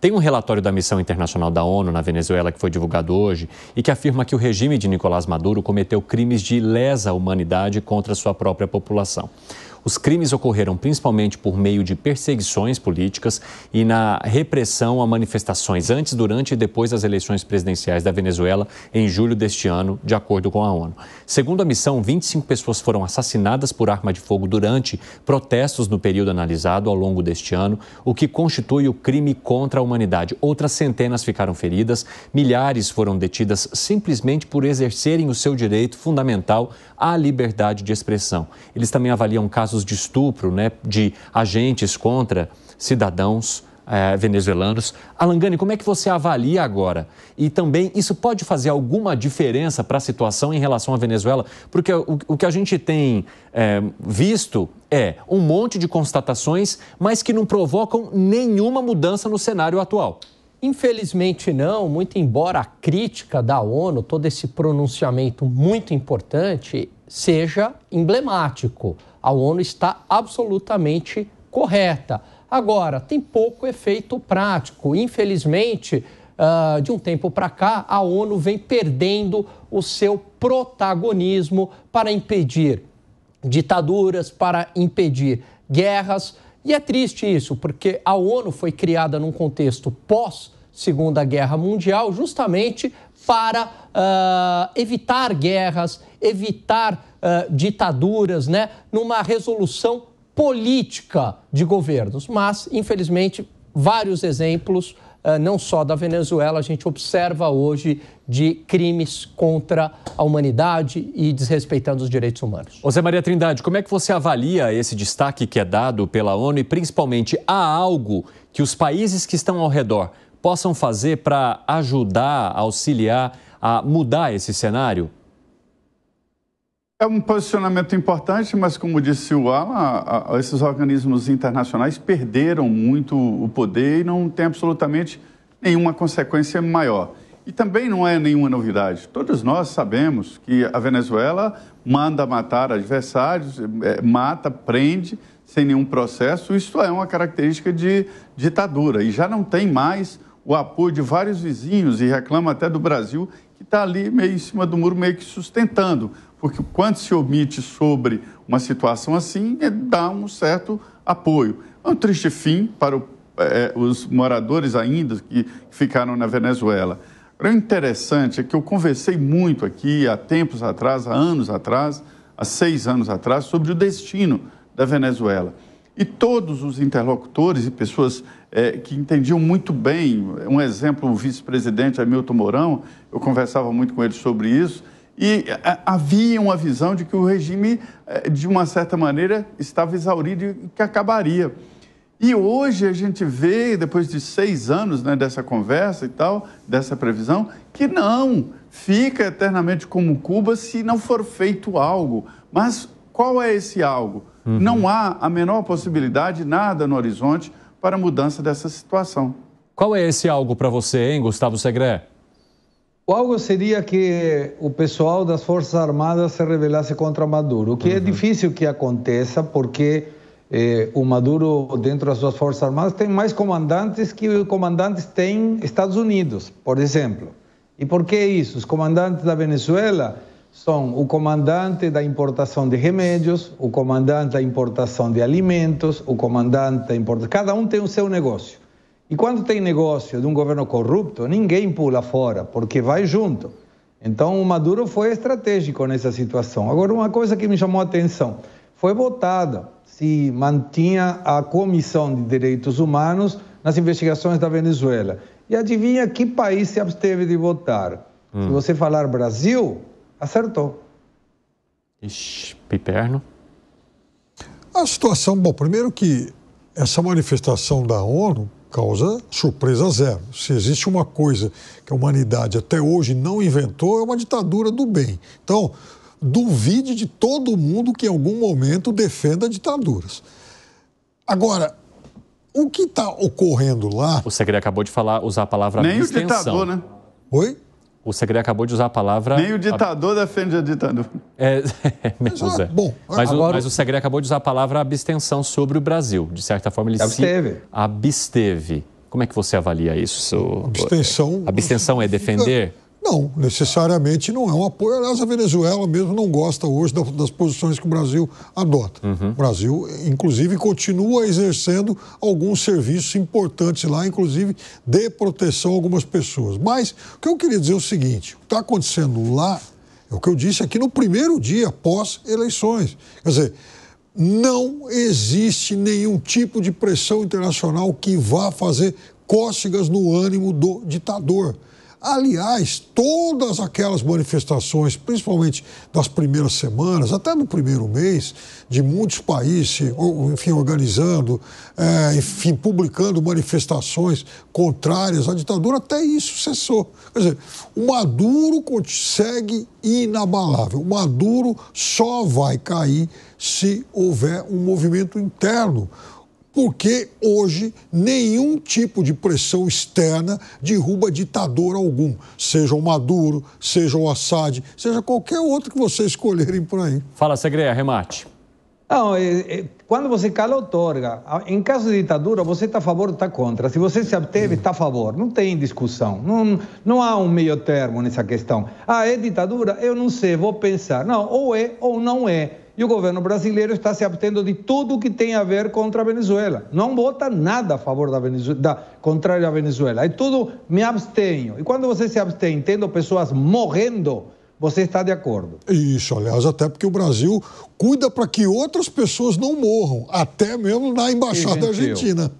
Tem um relatório da Missão Internacional da ONU na Venezuela que foi divulgado hoje e que afirma que o regime de Nicolás Maduro cometeu crimes de lesa humanidade contra sua própria população. Os crimes ocorreram principalmente por meio de perseguições políticas e na repressão a manifestações antes, durante e depois das eleições presidenciais da Venezuela em julho deste ano, de acordo com a ONU. Segundo a missão, 25 pessoas foram assassinadas por arma de fogo durante protestos no período analisado ao longo deste ano, o que constitui o crime contra a humanidade. Outras centenas ficaram feridas, milhares foram detidas simplesmente por exercerem o seu direito fundamental à liberdade de expressão. Eles também avaliam casos de estupro, de agentes contra cidadãos venezuelanos. Alangani, como é que você avalia agora? E também, isso pode fazer alguma diferença para a situação em relação à Venezuela? Porque o que a gente tem visto é um monte de constatações, mas que não provocam nenhuma mudança no cenário atual. Infelizmente não, muito embora a crítica da ONU, todo esse pronunciamento muito importante, seja emblemático. A ONU está absolutamente correta. Agora, tem pouco efeito prático. Infelizmente, de um tempo para cá, a ONU vem perdendo o seu protagonismo para impedir ditaduras, para impedir guerras. E é triste isso, porque a ONU foi criada num contexto pós-Segunda Guerra Mundial justamente para evitar guerras, evitar ditaduras, numa resolução política de governos. Mas, infelizmente, vários exemplos, não só da Venezuela, a gente observa hoje de crimes contra a humanidade e desrespeitando os direitos humanos. José Maria Trindade, como é que você avalia esse destaque que é dado pela ONU e, principalmente, há algo que os países que estão ao redor possam fazer para ajudar, auxiliar a mudar esse cenário? É um posicionamento importante, mas como disse o Alan, esses organismos internacionais perderam muito o poder e não tem absolutamente nenhuma consequência maior. E também não é nenhuma novidade. Todos nós sabemos que a Venezuela manda matar adversários, mata, prende, sem nenhum processo. Isso é uma característica de ditadura e já não tem mais o apoio de vários vizinhos e reclama até do Brasil, que está ali meio em cima do muro, meio que sustentando. Porque quando se omite sobre uma situação assim, dá um certo apoio. É um triste fim para os moradores ainda que ficaram na Venezuela. Agora, o interessante é que eu conversei muito aqui há tempos atrás, há anos atrás, há 6 anos atrás, sobre o destino da Venezuela. E todos os interlocutores e pessoas que entendiam muito bem, um exemplo, o vice-presidente Hamilton Mourão, eu conversava muito com ele sobre isso, e havia uma visão de que o regime, de uma certa maneira, estava exaurido e que acabaria. E hoje a gente vê, depois de 6 anos dessa conversa e tal, dessa previsão, que não, fica eternamente como Cuba se não for feito algo. Mas qual é esse algo? Não há a menor possibilidade, nada no horizonte, para a mudança dessa situação. Qual é esse algo para você, hein, Gustavo Segré? O algo seria que o pessoal das Forças Armadas se rebelasse contra Maduro, o que é difícil que aconteça, porque o Maduro, dentro das suas Forças Armadas, tem mais comandantes que comandantes têm Estados Unidos, por exemplo. E por que isso? Os comandantes da Venezuela são o comandante da importação de remédios, o comandante da importação de alimentos, o comandante da importação... Cada um tem o seu negócio. E quando tem negócio de um governo corrupto, ninguém pula fora, porque vai junto. Então, o Maduro foi estratégico nessa situação. Agora, uma coisa que me chamou a atenção, foi votada se mantinha a Comissão de Direitos Humanos nas investigações da Venezuela. E adivinha que país se absteve de votar? Se você falar Brasil, acertou. Ixi, piperno. A situação, bom, primeiro que essa manifestação da ONU causa surpresa zero. Se existe uma coisa que a humanidade até hoje não inventou, é uma ditadura do bem. Então, duvide de todo mundo que em algum momento defenda ditaduras. Agora, o que está ocorrendo lá... O Segré acabou de usar a palavra abstenção. Nem o ditador, né? Oi? O Segré acabou de usar a palavra... Nem o ditador defende a ditadura. Mesmo, Zé. Bom, mas o Segré acabou de usar a palavra abstenção sobre o Brasil. De certa forma, ele absteve. se absteve. Como é que você avalia isso? A abstenção é defender? Não, necessariamente não é um apoio. Aliás, a Venezuela mesmo não gosta hoje das posições que o Brasil adota. O Brasil, inclusive, continua exercendo alguns serviços importantes lá, inclusive de proteção a algumas pessoas. Mas o que eu queria dizer é o seguinte, o que está acontecendo lá é o que eu disse aqui no primeiro dia pós-eleições. Quer dizer, não existe nenhum tipo de pressão internacional que vá fazer cócegas no ânimo do ditador. Aliás, todas aquelas manifestações, principalmente das primeiras semanas, até no primeiro mês, de muitos países, enfim, organizando, enfim, publicando manifestações contrárias à ditadura, até isso cessou. Quer dizer, o Maduro segue inabalável. O Maduro só vai cair se houver um movimento interno, porque hoje nenhum tipo de pressão externa derruba ditador algum, seja o Maduro, seja o Assad, seja qualquer outro que vocês escolherem por aí. Fala, Segre, arremate. Não, quando você cala, otorga. Em caso de ditadura, você está a favor ou está contra. Se você se absteve, está a favor. Não tem discussão. Não há um meio termo nessa questão. É ditadura? Eu não sei, vou pensar. Não, ou é ou não é. E o governo brasileiro está se abstendo de tudo que tem a ver contra a Venezuela. Não vota nada a favor da Venezuela, contrário à Venezuela. É tudo, me abstenho. E quando você se abstém, tendo pessoas morrendo, você está de acordo. Isso, aliás, até porque o Brasil cuida para que outras pessoas não morram, até mesmo na Embaixada Argentina.